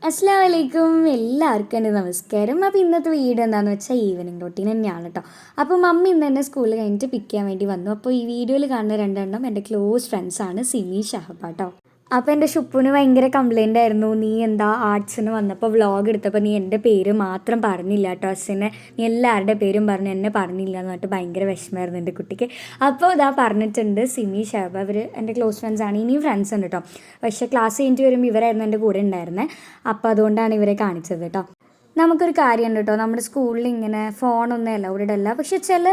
അസ്സലാമു അലൈക്കും, എല്ലാവർക്കും എൻ്റെ നമസ്കാരം. അപ്പോൾ ഇന്നത്തെ വീഡിയോ എന്താണെന്ന് വെച്ചാൽ ഈവനിങ് റൊട്ടീൻ തന്നെയാണ് കേട്ടോ. അപ്പോൾ മമ്മി ഇന്ന് തന്നെ സ്കൂളിൽ കഴിഞ്ഞിട്ട് പിക്ക് ചെയ്യാൻ വേണ്ടി വന്നു. അപ്പോൾ ഈ വീഡിയോയിൽ കാണുന്ന രണ്ടെണ്ണം എൻ്റെ ക്ലോസ് ഫ്രണ്ട്സാണ്, സിമി, ഷഹബ കേട്ടോ. അപ്പോൾ എൻ്റെ ഷുപ്പുന് ഭയങ്കര കംപ്ലയിൻ്റ് ആയിരുന്നു, നീ എന്താ ആർട്സിന് വന്നപ്പോൾ വ്ളോഗ് എടുത്തപ്പോൾ നീ എൻ്റെ പേര് മാത്രം പറഞ്ഞില്ല കേട്ടോ, അച്ഛനെ നീ എല്ലാവരുടെ പേരും പറഞ്ഞു, എന്നെ പറഞ്ഞില്ല എന്ന് പറഞ്ഞിട്ട് ഭയങ്കര വിഷമമായിരുന്നു എൻ്റെ കുട്ടിക്ക്. അപ്പോൾ ഇതാ പറഞ്ഞിട്ടുണ്ട്, സിമി, ഷഹബ അവർ എൻ്റെ ക്ലോസ് ഫ്രണ്ട്സാണ്. ഇനിയും ഫ്രണ്ട്സ് ഉണ്ട് കേട്ടോ, പക്ഷേ ക്ലാസ് കഴിഞ്ഞിട്ട് വരുമ്പോൾ ഇവരായിരുന്നു എൻ്റെ കൂടെ ഉണ്ടായിരുന്നത്. അപ്പോൾ അതുകൊണ്ടാണ് ഇവരെ കാണിച്ചത് കേട്ടോ. നമുക്കൊരു കാര്യമുണ്ട് കേട്ടോ, നമ്മുടെ സ്കൂളിൽ ഇങ്ങനെ ഫോണൊന്നും അലൗഡ് അല്ല. പക്ഷെ ചില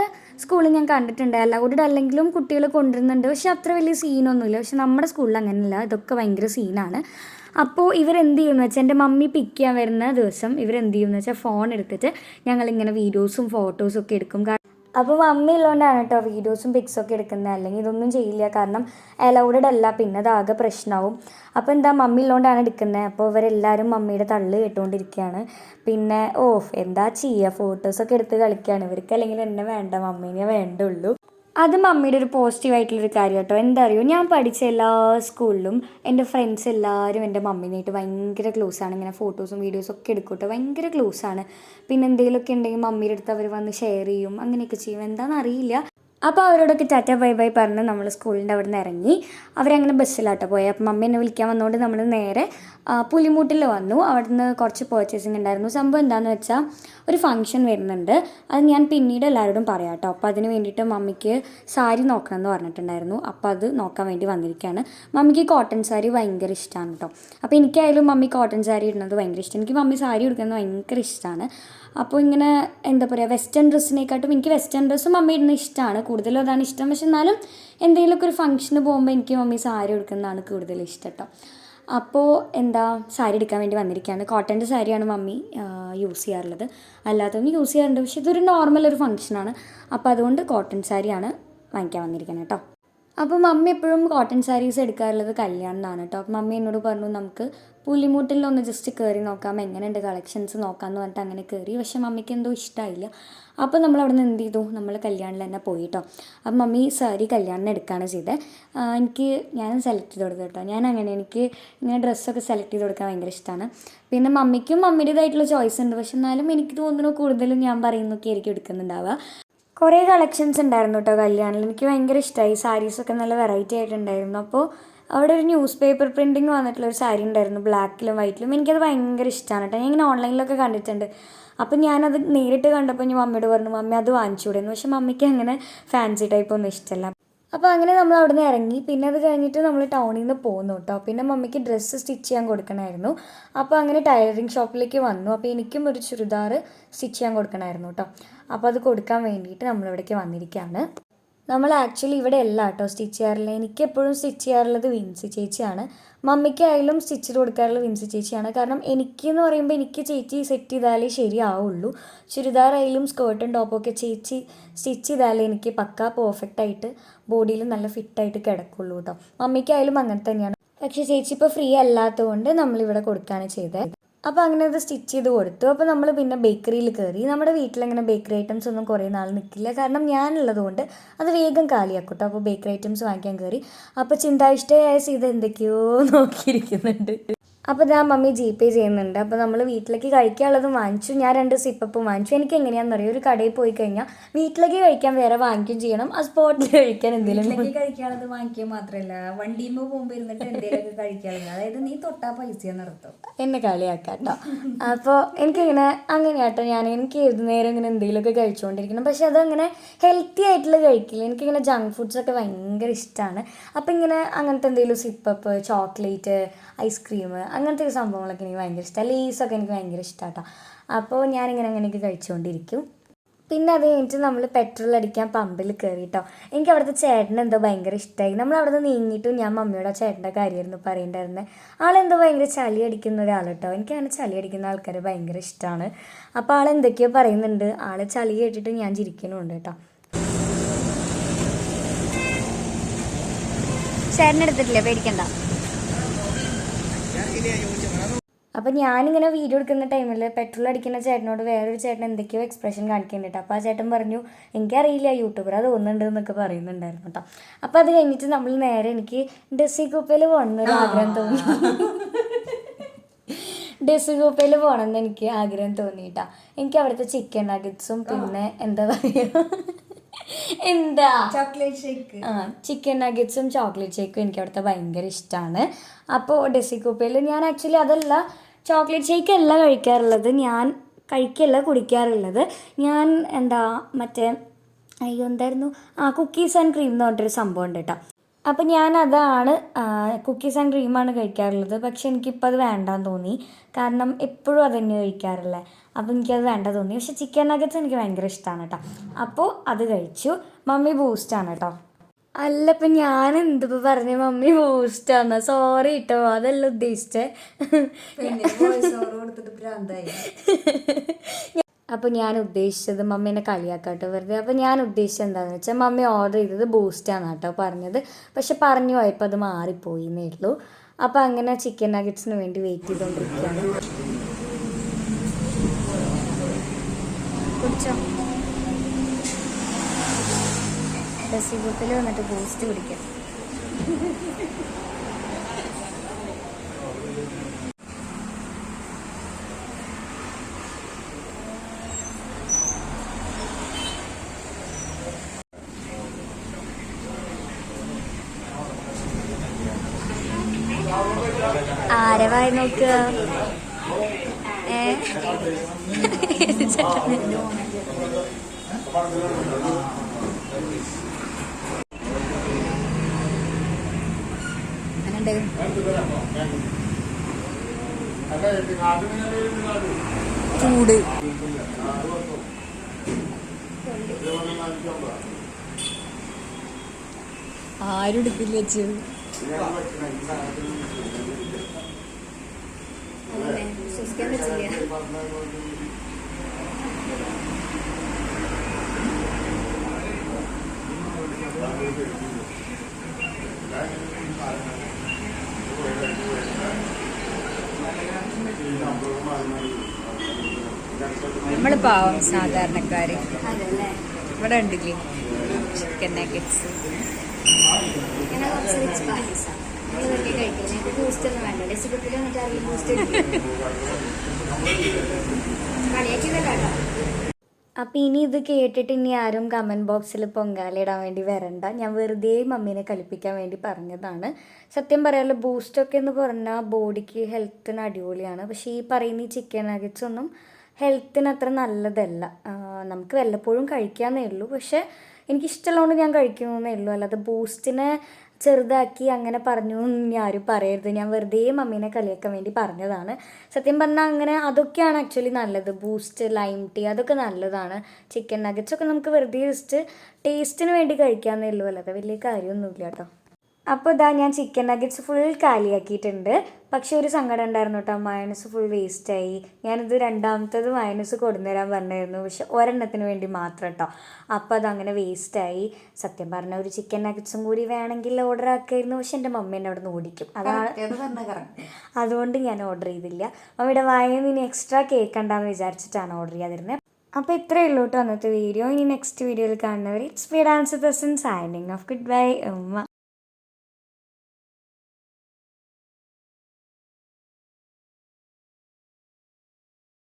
സ്കൂളിൽ ഞാൻ കണ്ടിട്ടുണ്ട് അലൗഡ് അല്ലെങ്കിലും കുട്ടികൾ കൊണ്ടുവരുന്നുണ്ട്, പക്ഷെ അത്ര വലിയ സീനൊന്നുമില്ല. പക്ഷെ നമ്മുടെ സ്കൂളിൽ അങ്ങനെയല്ല, ഇതൊക്കെ ഭയങ്കര സീനാണ്. അപ്പോൾ ഇവരെന്ത് ചെയ്യുമെന്ന് വെച്ചാൽ, എൻ്റെ മമ്മി പിക്ക് ചെയ്യാൻ വരുന്ന ദിവസം ഇവരെന്ത് ചെയ്യുമെന്ന് വെച്ചാൽ ഫോൺ എടുത്തിട്ട് ഞങ്ങളിങ്ങനെ വീഡിയോസും ഫോട്ടോസും ഒക്കെ എടുക്കും. അപ്പോൾ മമ്മി ഉള്ളതുകൊണ്ടാണ് കേട്ടോ വീഡിയോസും പിക്സൊക്കെ എടുക്കുന്നത്, അല്ലെങ്കിൽ ഇതൊന്നും ചെയ്യില്ല, കാരണം അലൗഡഡ് അല്ല, പിന്നെ അതാകെ പ്രശ്നമാവും. അപ്പോൾ എന്താ മമ്മി ഉള്ളതുകൊണ്ടാണ് എടുക്കുന്നത്. അപ്പോൾ ഇവരെല്ലാവരും മമ്മിയുടെ തള്ളു കേട്ടുകൊണ്ടിരിക്കുകയാണ്. പിന്നെ എന്താ ചെയ്യുക, ഫോട്ടോസൊക്കെ എടുത്ത് കളിക്കുകയാണ്. ഇവർക്ക് അല്ലെങ്കിൽ എന്നെ വേണ്ട, മമ്മീനെ വേണ്ടുള്ളൂ. അത് മമ്മിയുടെ ഒരു പോസിറ്റീവായിട്ടുള്ളൊരു കാര്യം കേട്ടോ. എന്താ അറിയോ, ഞാൻ പഠിച്ച എല്ലാ സ്കൂളിലും എൻ്റെ ഫ്രണ്ട്സ് എല്ലാവരും എൻ്റെ മമ്മീനായിട്ട് ഭയങ്കര ക്ലോസാണ്. ഇങ്ങനെ ഫോട്ടോസും വീഡിയോസും ഒക്കെ എടുക്കും കേട്ടോ, ഭയങ്കര ക്ലോസാണ്. പിന്നെ എന്തെങ്കിലുമൊക്കെ ഉണ്ടെങ്കിൽ മമ്മിയുടെ അടുത്ത് അവർ വന്ന് ഷെയർ ചെയ്യും, അങ്ങനെയൊക്കെ ചെയ്യും, എന്താണെന്ന് അറിയില്ല. അപ്പോൾ അവരോടൊക്കെ ടാറ്റ ബൈ ബൈ പറഞ്ഞ് നമ്മൾ സ്കൂളിൻ്റെ അവിടെ നിന്ന് ഇറങ്ങി. അവരങ്ങനെ ബസ്സിലാട്ടോ പോയി. അപ്പം മമ്മി എന്നെ വിളിക്കാൻ വന്നുകൊണ്ട് നമ്മൾ നേരെ പുലിമൂട്ടിൽ വന്നു. അവിടെ നിന്ന് കുറച്ച് പർച്ചേസിങ് ഉണ്ടായിരുന്നു. സംഭവം എന്താണെന്ന് വെച്ചാൽ ഒരു ഫംഗ്ഷൻ വരുന്നുണ്ട്, അത് ഞാൻ പിന്നീട് എല്ലാവരോടും പറയാം കേട്ടോ. അപ്പോൾ അതിന് വേണ്ടിയിട്ട് മമ്മിക്ക് സാരി നോക്കണം എന്ന് പറഞ്ഞിട്ടുണ്ടായിരുന്നു. അപ്പോൾ അത് നോക്കാൻ വേണ്ടി വന്നിരിക്കുകയാണ്. മമ്മിക്ക് കോട്ടൺ സാരി ഭയങ്കര ഇഷ്ടമാണ് കേട്ടോ. അപ്പോൾ എനിക്കായാലും മമ്മി കോട്ടൺ സാരി ഇടുന്നത് ഭയങ്കര ഇഷ്ടം. എനിക്ക് മമ്മി സാരി ഉടുക്കുന്നത് ഭയങ്കര ഇഷ്ടമാണ്. അപ്പോൾ ഇങ്ങനെ എന്താ പറയുക, വെസ്റ്റേൺ ഡ്രസ്സിനെക്കാട്ടും എനിക്ക് വെസ്റ്റേൺ ഡ്രസ്സും മമ്മി ഇടുന്ന ഇഷ്ടമാണ്, കൂടുതലും അതാണ് ഇഷ്ടം. പക്ഷെ എന്നാലും എന്തെങ്കിലുമൊക്കെ ഒരു ഫംഗ്ഷന് പോകുമ്പോൾ എനിക്ക് മമ്മി സാരി ഉടുക്കുന്നതാണ് കൂടുതൽ ഇഷ്ടം കേട്ടോ. അപ്പോൾ എന്താ സാരി എടുക്കാൻ വേണ്ടി വന്നിരിക്കുകയാണ്. കോട്ടൻ്റെ സാരിയാണ് മമ്മി യൂസ് ചെയ്യാറുള്ളത്, അല്ലാത്തതൊന്നും യൂസ് ചെയ്യാറുണ്ട്. പക്ഷെ ഇതൊരു നോർമൽ ഒരു ഫംഗ്ഷനാണ്, അപ്പോൾ അതുകൊണ്ട് കോട്ടൺ സാരിയാണ് വാങ്ങിക്കാൻ വന്നിരിക്കുന്നത് കേട്ടോ. അപ്പോൾ മമ്മി എപ്പോഴും കോട്ടൺ സാരീസ് എടുക്കാറുള്ളത് കല്യാണമാണ് കേട്ടോ. അപ്പോൾ മമ്മി എന്നോട് പറഞ്ഞു, നമുക്ക് പുലിമൂട്ടിലൊന്ന് ജസ്റ്റ് കയറി നോക്കാം, എങ്ങനെയുണ്ട് കളക്ഷൻസ് നോക്കാമെന്ന് പറഞ്ഞിട്ട് അങ്ങനെ കയറി. പക്ഷേ മമ്മിക്ക് എന്തോ ഇഷ്ടമായില്ല. അപ്പോൾ നമ്മൾ അവിടെ നിന്ന് എന്ത് ചെയ്തു, നമ്മൾ കല്യാണിൽ തന്നെ പോയി കേട്ടോ. അപ്പം മമ്മി സാരി കല്യാണിന് എടുക്കുകയാണ് ചെയ്തത്. ഞാനും സെലക്ട് ചെയ്ത് കൊടുത്തു കേട്ടോ. എനിക്ക് ഇങ്ങനെ ഡ്രസ്സൊക്കെ സെലക്ട് ചെയ്ത് കൊടുക്കാൻ ഭയങ്കര ഇഷ്ടമാണ്. പിന്നെ മമ്മിക്കും മമ്മിയുടേതായിട്ടുള്ള ചോയ്സ് ഉണ്ട്, പക്ഷെ എന്നാലും എനിക്ക് തോന്നുന്നു കൂടുതലും ഞാൻ പറയുന്നൊക്കെ ആയിരിക്കും എടുക്കുന്നുണ്ടാവുക. കുറേ കളക്ഷൻസ് ഉണ്ടായിരുന്നു കേട്ടോ കല്യാണിൽ, എനിക്ക് ഭയങ്കര ഇഷ്ടമായി. സാരീസൊക്കെ നല്ല വെറൈറ്റി ആയിട്ടുണ്ടായിരുന്നു. അപ്പോൾ അവിടെ ഒരു ന്യൂസ് പേപ്പർ പ്രിൻറ്റിങ് വന്നിട്ടുള്ളൊരു സാരി ഉണ്ടായിരുന്നു, ബ്ലാക്കിലും വൈറ്റിലും. എനിക്കത് ഭയങ്കര ഇഷ്ടമാണ് കേട്ടോ. ഞാൻ ഇങ്ങനെ ഓൺലൈനിലൊക്കെ കണ്ടിട്ടുണ്ട്. അപ്പം ഞാനത് നേരിട്ട് കണ്ടപ്പോൾ ഞാൻ മമ്മിയോട് പറഞ്ഞു, മമ്മി അത് വാങ്ങിച്ചുകൂടെയെന്ന്. പക്ഷെ മമ്മിക്ക് അങ്ങനെ ഫാൻസി ടൈപ്പ് ഒന്നും ഇഷ്ടമല്ല. അപ്പോൾ അങ്ങനെ നമ്മൾ അവിടെ നിന്ന് ഇറങ്ങി. പിന്നെ അത് കഴിഞ്ഞിട്ട് നമ്മൾ ടൗണിൽ നിന്ന് പോന്നു കേട്ടോ. പിന്നെ മമ്മിക്ക് ഡ്രസ്സ് സ്റ്റിച്ച് ചെയ്യാൻ കൊടുക്കണമായിരുന്നു. അപ്പോൾ അങ്ങനെ ടൈലറിങ് ഷോപ്പിലേക്ക് വന്നു. അപ്പോൾ എനിക്കും ഒരു ചുരിദാർ സ്റ്റിച്ച് ചെയ്യാൻ കൊടുക്കണമായിരുന്നു കേട്ടോ. അപ്പോൾ അത് കൊടുക്കാൻ വേണ്ടിയിട്ട് നമ്മളിവിടേക്ക് വന്നിരിക്കുകയാണ്. നമ്മൾ ആക്ച്വലി ഇവിടെ അല്ല കേട്ടോ സ്റ്റിച്ച് ചെയ്യാറില്ല. എനിക്കെപ്പോഴും സ്റ്റിച്ച് ചെയ്യാറുള്ളത് വിൻസി ചേച്ചിയാണ്. മമ്മിക്കായാലും സ്റ്റിച്ച് ചെയ്ത് കൊടുക്കാറുള്ളത് വിൻസി ചേച്ചിയാണ്. കാരണം എനിക്കെന്ന് പറയുമ്പോൾ എനിക്ക് ചേച്ചി സെറ്റ് ചെയ്താലേ ശരിയാവുള്ളൂ. ചുരിദാറായാലും സ്കേർട്ടും ടോപ്പും ഒക്കെ ചേച്ചി സ്റ്റിച്ച് ചെയ്താലേ എനിക്ക് പക്കാ പെർഫെക്റ്റായിട്ട് ബോഡിയിൽ നല്ല ഫിറ്റായിട്ട് കിടക്കുള്ളൂ കേട്ടോ. മമ്മിക്കായാലും അങ്ങനെ തന്നെയാണ്. പക്ഷേ ചേച്ചി ഇപ്പോൾ ഫ്രീ അല്ലാത്തതുകൊണ്ട് നമ്മളിവിടെ കൊടുക്കുകയാണ് ചെയ്തത്. അപ്പോൾ അങ്ങനെ അത് സ്റ്റിച്ച് ചെയ്ത് കൊടുത്തു. അപ്പോൾ നമ്മൾ പിന്നെ ബേക്കറിയിൽ കയറി. നമ്മുടെ വീട്ടിലങ്ങനെ ബേക്കറി ഐറ്റംസ് ഒന്നും കുറേ നാൾ നിൽക്കില്ല, കാരണം ഞാനുള്ളത് കൊണ്ട് അത് വേഗം കാലിയാക്കും കേട്ടോ. അപ്പോൾ ബേക്കറി ഐറ്റംസ് വാങ്ങിക്കാൻ കയറി. അപ്പോൾ ചിന്താവിഷ്ടയായ സീത എന്തൊക്കെയോ നോക്കിയിരിക്കുന്നുണ്ട്. അപ്പോൾ ഞാൻ മമ്മി GPay ചെയ്യുന്നുണ്ട്. അപ്പോൾ നമ്മൾ വീട്ടിലേക്ക് കഴിക്കാനുള്ളതും വാങ്ങിച്ചു. ഞാൻ 2 സിപ്പപ്പും വാങ്ങിച്ചു. എനിക്ക് എങ്ങനെയാണെന്ന് അറിയാം, ഒരു കടയിൽ പോയി കഴിഞ്ഞാൽ വീട്ടിലേക്ക് കഴിക്കാൻ വേറെ വാങ്ങിക്കുകയും ചെയ്യണം, ആ സ്പോട്ടിൽ കഴിക്കാൻ എന്തെങ്കിലും കഴിക്കാനുള്ളത് വാങ്ങിക്കുക മാത്രമല്ല, വണ്ടിയിൽ പോകുമ്പോൾ ഇരുന്നിട്ട് എന്തെങ്കിലുമൊക്കെ കഴിക്കാനുള്ളത്, അതായത് നീ തൊട്ടാ പൈസ നിർത്തും, എന്നെ കളിയാക്കാം കേട്ടോ. അപ്പോൾ എനിക്കിങ്ങനെ അങ്ങനെയാട്ടോ, എനിക്ക് ഏത് നേരം ഇങ്ങനെ എന്തെങ്കിലുമൊക്കെ കഴിച്ചുകൊണ്ടിരിക്കണം. പക്ഷെ അതങ്ങനെ ഹെൽത്തി ആയിട്ടുള്ള കഴിക്കില്ല. എനിക്കിങ്ങനെ ജങ്ക് ഫുഡ്സൊക്കെ ഭയങ്കര ഇഷ്ടമാണ്. അപ്പോൾ ഇങ്ങനെ അങ്ങനത്തെ എന്തെങ്കിലും സിപ്പപ്പ്, ചോക്ലേറ്റ്, ഐസ്ക്രീം, അങ്ങനത്തെ ഒരു സംഭവങ്ങളൊക്കെ എനിക്ക് ഭയങ്കര ഇഷ്ടമാണ്. ലേസൊക്കെ എനിക്ക് ഭയങ്കര ഇഷ്ടമാണ് കേട്ടോ. അപ്പോൾ ഞാനിങ്ങനെ അങ്ങനെയൊക്കെ കഴിച്ചുകൊണ്ടിരിക്കും. പിന്നെ അത് കഴിഞ്ഞിട്ട് നമ്മൾ പെട്രോൾ അടിക്കാൻ പമ്പിൽ കയറി കേട്ടോ. എനിക്ക് അവിടുത്തെ ചേട്ടൻ എന്തോ ഭയങ്കര ഇഷ്ടമായി. നമ്മൾ അവിടെ നിന്ന് നീങ്ങിയിട്ടും ഞാൻ മമ്മിയോട് ആ ചേട്ടൻ്റെ കാര്യമായിരുന്നു പറയേണ്ടായിരുന്നത്. ആളെന്തോ ഭയങ്കര ചളി അടിക്കുന്ന ഒരാൾ കേട്ടോ. എനിക്കങ്ങനെ ചളി അടിക്കുന്ന ആൾക്കാരെ ഭയങ്കര ഇഷ്ടമാണ്. അപ്പോൾ ആളെന്തൊക്കെയോ പറയുന്നുണ്ട്. ആൾ ചളി കേട്ടിട്ട് ഞാൻ ചിരിക്കുന്നുണ്ട് കേട്ടോ. ചേട്ടനെടുത്തിട്ടില്ലേ, പേടിക്കണ്ട. അപ്പോൾ ഞാനിങ്ങനെ വീഡിയോ എടുക്കുന്ന ടൈമിൽ പെട്രോൾ അടിക്കുന്ന ചേട്ടനോട് വേറൊരു ചേട്ടൻ എന്തൊക്കെയോ എക്സ്പ്രഷൻ കാണിക്കുന്നുണ്ട്. അപ്പോൾ ആ ചേട്ടൻ പറഞ്ഞു എനിക്കറിയില്ല യൂട്യൂബറാ തോന്നുന്നുണ്ട് എന്നൊക്കെ പറയുന്നുണ്ടായിരുന്നു കേട്ടോ. അപ്പോൾ അത് കഴിഞ്ഞിട്ട് നമ്മൾ നേരെ എനിക്ക് ഡെസി കൂപ്പയിൽ പോകണമെന്നൊരു ആഗ്രഹം തോന്നി. ഡെസി കൂപ്പയിൽ പോകണമെന്ന് എനിക്ക് ആഗ്രഹം തോന്നിയിട്ടാ. എനിക്ക് അവിടുത്തെ ചിക്കൻ നഗറ്റ്സും പിന്നെ എന്താ പറയുക എന്താ ചോക്ലേറ്റ് ഷേക്ക് ചിക്കൻ നഗറ്റ്സും ചോക്ലേറ്റ് ഷേക്കും എനിക്ക് അവിടുത്തെ ഭയങ്കര ഇഷ്ടമാണ്. അപ്പോൾ ഡെസി കൂപ്പയിൽ ഞാൻ ആക്ച്വലി അതല്ല ചോക്ലേറ്റ് ഷേക്ക് അല്ല കഴിക്കാറുള്ളത്, ഞാൻ കഴിക്കല്ല കുടിക്കാറുള്ളത്. ഞാൻ എന്താ മറ്റേ അയ്യോ എന്തായിരുന്നു കുക്കീസ് ആൻഡ് ക്രീം എന്ന് പറഞ്ഞിട്ടൊരു സംഭവം ഉണ്ട് കേട്ടോ. അപ്പം ഞാനതാണ് കുക്കീസ് ആൻഡ് ക്രീമാണ് കഴിക്കാറുള്ളത്. പക്ഷെ എനിക്കിപ്പോൾ അത് വേണ്ടാന്ന് തോന്നി, കാരണം എപ്പോഴും അത് തന്നെ കഴിക്കാറില്ലേ. അപ്പോൾ എനിക്കത് വേണ്ട തോന്നി. പക്ഷെ ചിക്കൻ നഗറ്റ്സ് എനിക്ക് ഭയങ്കര ഇഷ്ടമാണ് കേട്ടോ. അപ്പോൾ അത് കഴിച്ചു. മമ്മി ബൂസ്റ്റാണ് കേട്ടോ. അല്ല ഇപ്പം ഞാൻ എന്തിപ്പോൾ പറഞ്ഞു മമ്മി ബൂസ്റ്റാണ്, സോറി കേട്ടോ, അതല്ല ഉദ്ദേശിച്ചേ. പിന്നെ വോയിസ് ഓവർ കൊടുത്തിട്ട് ഭ്രാന്തായി. അപ്പോൾ ഞാൻ ഉദ്ദേശിച്ചത് മമ്മീനെ കളിയാക്കാട്ടോ വെറുതെ. അപ്പോൾ ഞാൻ ഉദ്ദേശിച്ചത് എന്താണെന്ന് വെച്ചാൽ മമ്മി ഓർഡർ ചെയ്തത് ബൂസ്റ്റാണ് കേട്ടോ പറഞ്ഞത്. പക്ഷെ പറഞ്ഞു പോയപ്പോൾ അത് മാറിപ്പോയി എന്നേ ഉള്ളൂ. അപ്പോൾ അങ്ങനെ ചിക്കൻ നഗറ്റ്സിന് വേണ്ടി വെയിറ്റ് ചെയ്തുകൊണ്ടിരിക്കുകയാണ്. കുടിച്ചോ? ഡെസി കൂപ്പിൽ വന്നിട്ട് ബൂസ്റ്റ് കുടിക്കാം. ആരവായി നോക്കുക ചൂട് ആരും എടുക്കില്ല വെച്ചു. നമ്മള് പാവം സാധാരണക്കാര് ഇവിടെ ഉണ്ടില്ലേ ചിക്കൻ നഗറ്റ്സ്. അപ്പം ഇനി ഇത് കേട്ടിട്ട് ഇനി ആരും കമൻറ്റ് ബോക്സിൽ പൊങ്കാലയിടാൻ വേണ്ടി വരണ്ട. ഞാൻ വെറുതെ മമ്മീനെ കളിപ്പിക്കാൻ വേണ്ടി പറഞ്ഞതാണ്. സത്യം പറയാമല്ലോ, ബൂസ്റ്റൊക്കെ എന്ന് പറഞ്ഞാൽ ബോഡിക്ക് ഹെൽത്തിന് അടിപൊളിയാണ്. പക്ഷേ ഈ പറയുന്ന ഈ ചിക്കൻ നഗറ്റ്സ് ഒന്നും ഹെൽത്തിന് അത്ര നല്ലതല്ല. നമുക്ക് വല്ലപ്പോഴും കഴിക്കാമെന്നേ ഉള്ളൂ. പക്ഷേ എനിക്കിഷ്ടമുള്ളതുകൊണ്ട് ഞാൻ കഴിക്കുന്നേ ഉള്ളൂ. അല്ലാതെ ബൂസ്റ്റിനെ ചെറുതാക്കി അങ്ങനെ പറഞ്ഞു ഇനി ആരും പറയരുത്. ഞാൻ വെറുതെ മമ്മീനെ കളിയാക്കാൻ വേണ്ടി പറഞ്ഞതാണ്. സത്യം പറഞ്ഞാൽ അങ്ങനെ അതൊക്കെയാണ് ആക്ച്വലി നല്ലത്. ബൂസ്റ്റ്, ലൈം ടീ അതൊക്കെ നല്ലതാണ്. ചിക്കൻ നഗറ്റ്സൊക്കെ നമുക്ക് വെറുതെ ജസ്റ്റ് ടേസ്റ്റിന് വേണ്ടി കഴിക്കാമെന്നേ ഉള്ളൂ. അല്ലാതെ വലിയ കാര്യമൊന്നുമില്ല കേട്ടോ. അപ്പോൾ ഇതാ ഞാൻ ചിക്കൻ നഗറ്റ്സ് ഫുൾ കാലിയാക്കിയിട്ടുണ്ട്. പക്ഷേ ഒരു സങ്കടം ഉണ്ടായിരുന്നു കേട്ടോ, മയോണൈസ് ഫുൾ വേസ്റ്റായി. ഞാനിത് രണ്ടാമത്തത് മയോണൈസ് കൊണ്ടുവരാൻ പറഞ്ഞായിരുന്നു, പക്ഷെ ഒരെണ്ണത്തിന് വേണ്ടി മാത്രം കേട്ടോ. അപ്പോൾ അതങ്ങനെ വേസ്റ്റായി. സത്യം പറഞ്ഞാൽ ഒരു ചിക്കൻ നഗറ്റ്സും കൂടി വേണമെങ്കിൽ ഓർഡർ ആക്കായിരുന്നു. പക്ഷെ എൻ്റെ മമ്മി എന്നെ അവിടെ നിന്ന് ഓടിക്കും. അതുകൊണ്ട് ഞാൻ ഓർഡർ ചെയ്തില്ല. മമ്മിയുടെ വായന്ന് ഇനി എക്സ്ട്രാ കേൾക്കണ്ടെന്ന് വിചാരിച്ചിട്ടാണ് ഓർഡർ ചെയ്യാതിരുന്നത്. അപ്പോൾ ഇത്രയേ ഉള്ളൂ കേട്ടോ അന്നത്തെ വീഡിയോ. ഇനി നെക്സ്റ്റ് വീഡിയോയിൽ കാണുന്നവർ it's me dance Dasan signing off. Good bye ഉമ്മ.